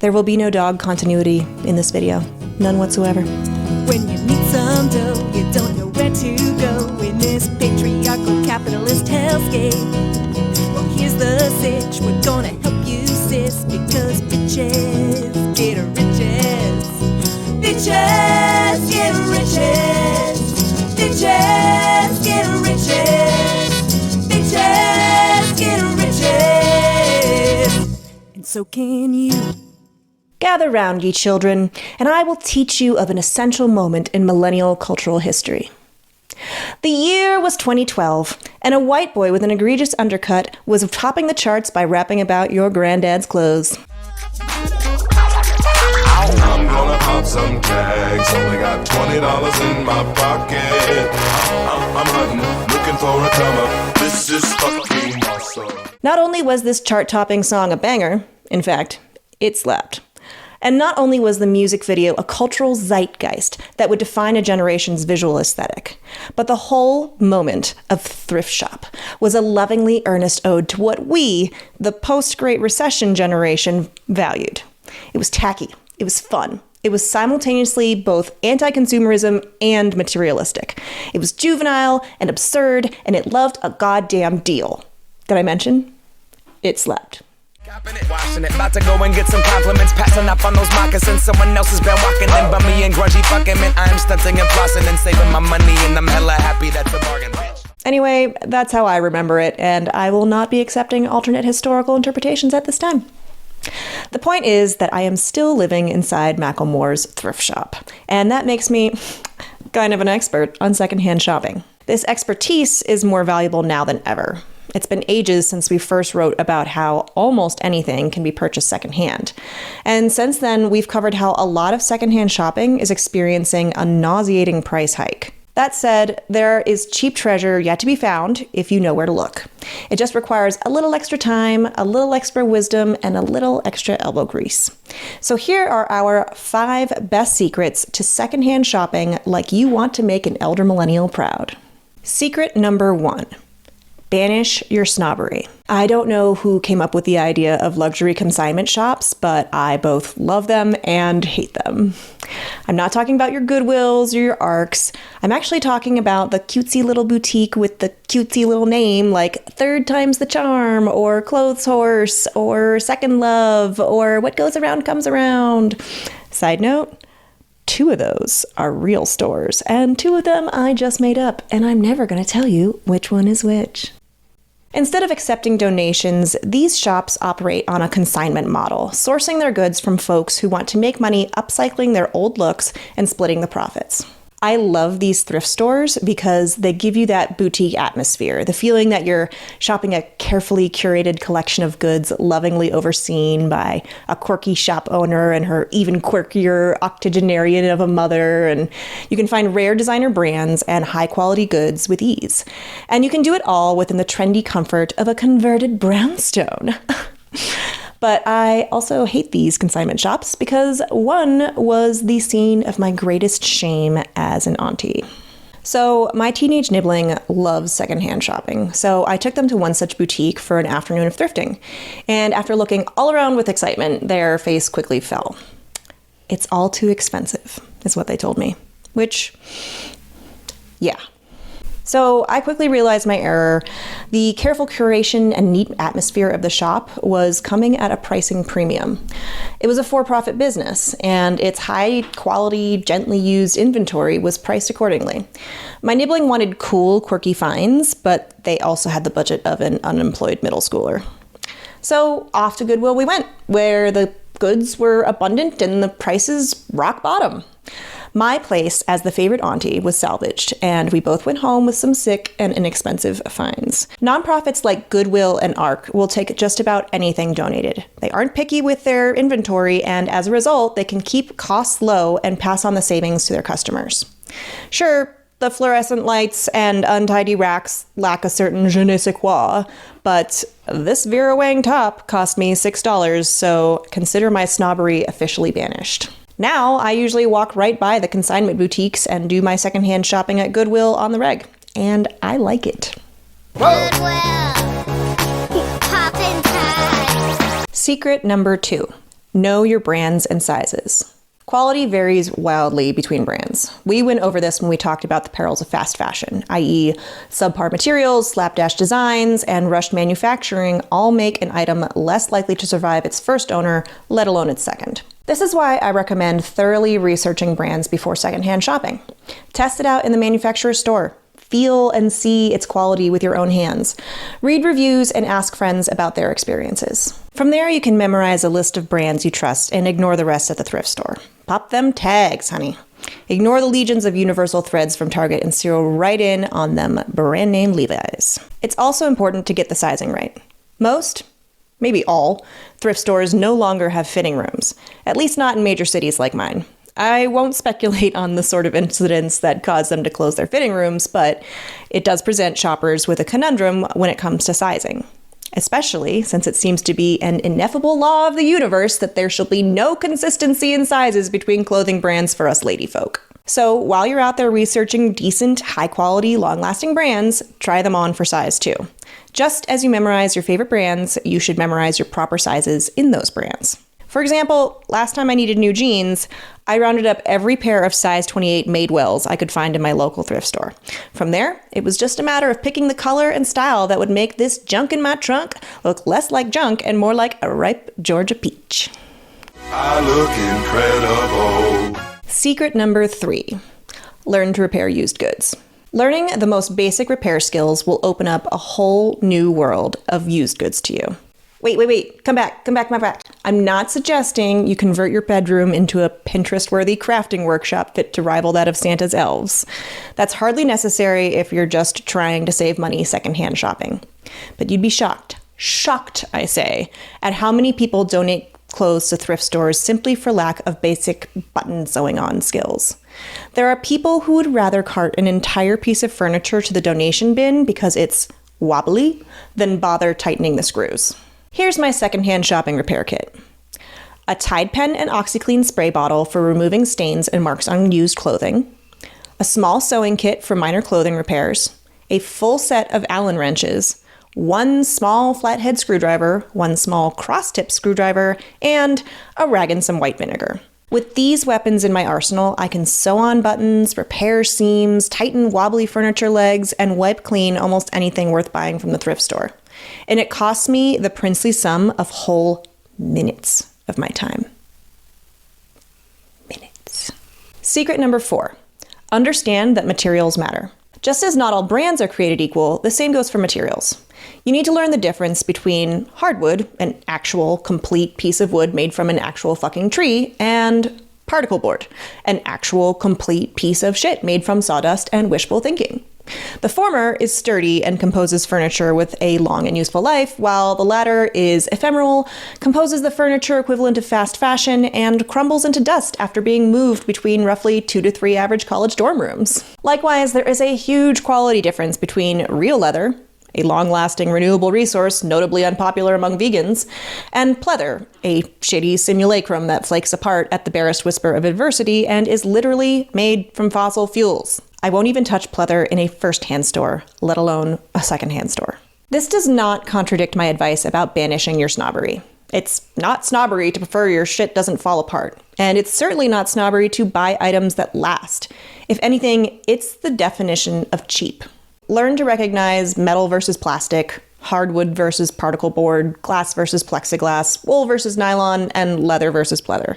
There will be no dog continuity in this video. None whatsoever. When you need some dough, you don't know where to go in this patriarchal capitalist hellscape. Well, here's the sitch, we're gonna help you, sis, because bitches get riches. Bitches get riches. Bitches get riches. Bitches get riches. And so can you. Gather round, ye children, and I will teach you of an essential moment in millennial cultural history. The year was 2012, and a white boy with an egregious undercut was topping the charts by rapping about your granddad's clothes. I'm gonna pop some tags, only got $20 in my pocket. I'm hunting, looking for a come up. This is fucking awesome. Not only was this chart-topping song a banger, in fact, it slapped. And not only was the music video a cultural zeitgeist that would define a generation's visual aesthetic, but the whole moment of thrift shop was a lovingly earnest ode to what we, the post-Great Recession generation, valued. It was tacky. It was fun. It was simultaneously both anti-consumerism and materialistic. It was juvenile and absurd, and it loved a goddamn deal. Did I mention? It slapped. Washing it, about to go and get some compliments, passing up on those moccasins. Someone else has been walking in by me and grungy fucking men. I'm stunting and flossing and saving my money, and I'm hella happy that's a bargain, bitch. Anyway, that's how I remember it, and I will not be accepting alternate historical interpretations at this time. The point is that I am still living inside Macklemore's thrift shop, and that makes me kind of an expert on secondhand shopping. This expertise is more valuable now than ever. It's been ages since we first wrote about how almost anything can be purchased secondhand. And since then, we've covered how a lot of secondhand shopping is experiencing a nauseating price hike. That said, there is cheap treasure yet to be found if you know where to look. It just requires a little extra time, a little extra wisdom, and a little extra elbow grease. So here are our 5 best secrets to secondhand shopping like you want to make an elder millennial proud. Secret number 1. Banish your snobbery. I don't know who came up with the idea of luxury consignment shops, but I both love them and hate them. I'm not talking about your Goodwills or your Arcs. I'm actually talking about the cutesy little boutique with the cutesy little name like Third Time's the Charm, or Clothes Horse, or Second Love, or What Goes Around Comes Around. Side note, 2 of those are real stores, and 2 of them I just made up, and I'm never going to tell you which one is which. Instead of accepting donations, these shops operate on a consignment model, sourcing their goods from folks who want to make money upcycling their old looks and splitting the profits. I love these thrift stores because they give you that boutique atmosphere, the feeling that you're shopping a carefully curated collection of goods lovingly overseen by a quirky shop owner and her even quirkier octogenarian of a mother, and you can find rare designer brands and high-quality goods with ease. And you can do it all within the trendy comfort of a converted brownstone. But I also hate these consignment shops because one was the scene of my greatest shame as an auntie. So my teenage nibbling loves secondhand shopping, so I took them to one such boutique for an afternoon of thrifting. And after looking all around with excitement, their face quickly fell. It's all too expensive, is what they told me. Which, yeah. So I quickly realized my error. The careful curation and neat atmosphere of the shop was coming at a pricing premium. It was a for-profit business, and its high-quality, gently used inventory was priced accordingly. My nibbling wanted cool, quirky finds, but they also had the budget of an unemployed middle schooler. So off to Goodwill we went, where the goods were abundant and the prices rock bottom. My place as the favorite auntie was salvaged, and we both went home with some sick and inexpensive finds. Nonprofits like Goodwill and ARC will take just about anything donated. They aren't picky with their inventory, and as a result, they can keep costs low and pass on the savings to their customers. Sure, the fluorescent lights and untidy racks lack a certain je ne sais quoi, but this Vera Wang top cost me $6, so consider my snobbery officially banished. Now, I usually walk right by the consignment boutiques and do my secondhand shopping at Goodwill on the reg, and I like it. Goodwill. Poppin' tags. Secret number 2. Know your brands and sizes. Quality varies wildly between brands. We went over this when we talked about the perils of fast fashion, i.e. subpar materials, slapdash designs, and rushed manufacturing all make an item less likely to survive its first owner, let alone its second. This is why I recommend thoroughly researching brands before secondhand shopping. Test it out in the manufacturer's store. Feel and see its quality with your own hands. Read reviews and ask friends about their experiences. From there, you can memorize a list of brands you trust and ignore the rest at the thrift store. Pop them tags, honey. Ignore the legions of universal threads from Target and zero right in on them brand name Levi's. It's also important to get the sizing right. Most, maybe all, thrift stores no longer have fitting rooms, at least not in major cities like mine. I won't speculate on the sort of incidents that cause them to close their fitting rooms, but it does present shoppers with a conundrum when it comes to sizing, especially since it seems to be an ineffable law of the universe that there shall be no consistency in sizes between clothing brands for us lady folk. So while you're out there researching decent, high-quality, long-lasting brands, try them on for size too. Just as you memorize your favorite brands, you should memorize your proper sizes in those brands. For example, last time I needed new jeans, I rounded up every pair of size 28 Madewells I could find in my local thrift store. From there, it was just a matter of picking the color and style that would make this junk in my trunk look less like junk and more like a ripe Georgia peach. I look incredible. Secret number 3. Learn to repair used goods. Learning the most basic repair skills will open up a whole new world of used goods to you. Wait. Come back. I'm not suggesting you convert your bedroom into a Pinterest-worthy crafting workshop fit to rival that of Santa's elves. That's hardly necessary if you're just trying to save money secondhand shopping. But you'd be shocked, I say, at how many people donate clothes to thrift stores simply for lack of basic button sewing on skills. There are people who would rather cart an entire piece of furniture to the donation bin because it's wobbly than bother tightening the screws. Here's my secondhand shopping repair kit. A Tide pen and OxyClean spray bottle for removing stains and marks on used clothing. A small sewing kit for minor clothing repairs. A full set of Allen wrenches. 1 small flathead screwdriver, 1 small cross-tip screwdriver, and a rag and some white vinegar. With these weapons in my arsenal, I can sew on buttons, repair seams, tighten wobbly furniture legs, and wipe clean almost anything worth buying from the thrift store. And it costs me the princely sum of whole minutes of my time. Minutes. Secret number 4. Understand that materials matter. Just as not all brands are created equal, the same goes for materials. You need to learn the difference between hardwood, an actual complete piece of wood made from an actual fucking tree, and particle board, an actual complete piece of shit made from sawdust and wishful thinking. The former is sturdy and composes furniture with a long and useful life, while the latter is ephemeral, composes the furniture equivalent of fast fashion, and crumbles into dust after being moved between roughly 2 to 3 average college dorm rooms. Likewise, there is a huge quality difference between real leather, a long-lasting renewable resource notably unpopular among vegans, and pleather, a shitty simulacrum that flakes apart at the barest whisper of adversity and is literally made from fossil fuels. I won't even touch pleather in a first-hand store, let alone a second-hand store. This does not contradict my advice about banishing your snobbery. It's not snobbery to prefer your shit doesn't fall apart. And it's certainly not snobbery to buy items that last. If anything, it's the definition of cheap. Learn to recognize metal versus plastic, hardwood versus particle board, glass versus plexiglass, wool versus nylon, and leather versus pleather.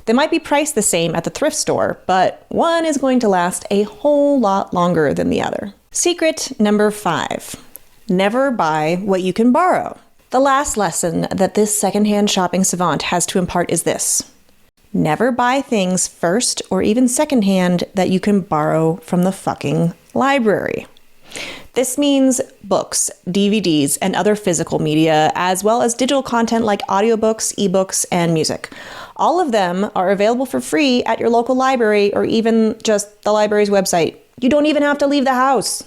They might be priced the same at the thrift store, but one is going to last a whole lot longer than the other. Secret number 5. Never buy what you can borrow. The last lesson that this secondhand shopping savant has to impart is this. Never buy things first or even secondhand that you can borrow from the fucking library. This means books, DVDs, and other physical media, as well as digital content like audiobooks, ebooks, and music. All of them are available for free at your local library or even just the library's website. You don't even have to leave the house.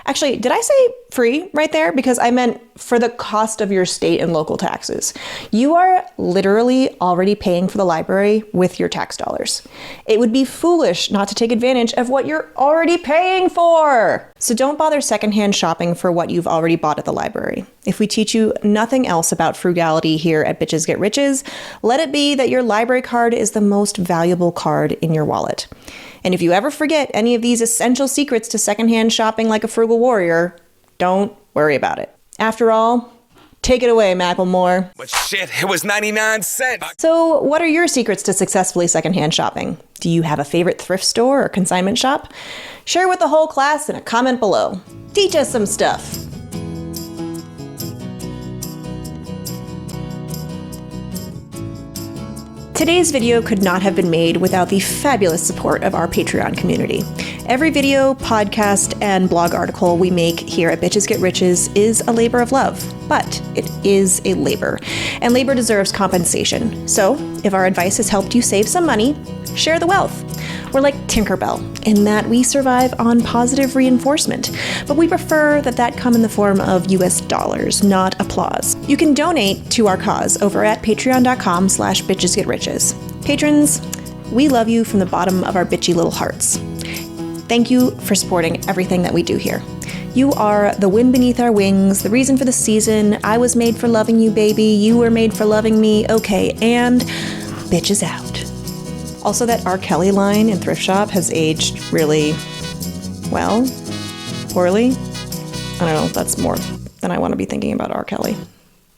Actually, did I say free right there? Because I meant for the cost of your state and local taxes. You are literally already paying for the library with your tax dollars. It would be foolish not to take advantage of what you're already paying for. So don't bother secondhand shopping for what you've already bought at the library. If we teach you nothing else about frugality here at Bitches Get Riches, let it be that your library card is the most valuable card in your wallet. And if you ever forget any of these essential secrets to secondhand shopping like a frugal warrior, don't worry about it. After all, take it away, Macklemore. But shit, it was 99 cents. So what are your secrets to successfully secondhand shopping? Do you have a favorite thrift store or consignment shop? Share with the whole class in a comment below. Teach us some stuff. Today's video could not have been made without the fabulous support of our Patreon community. Every video, podcast, and blog article we make here at Bitches Get Riches is a labor of love, but it is a labor, and labor deserves compensation. So, if our advice has helped you save some money, share the wealth. We're like Tinkerbell in that we survive on positive reinforcement, but we prefer that come in the form of US dollars, not applause. You can donate to our cause over at patreon.com/bitchesgetriches. Patrons, we love you from the bottom of our bitchy little hearts. Thank you for supporting everything that we do here. You are the wind beneath our wings, the reason for the season. I was made for loving you, baby. You were made for loving me. Okay, and bitches out. Also, that R. Kelly line in Thrift Shop has aged really, well, poorly. I don't know, that's more than I want to be thinking about R. Kelly.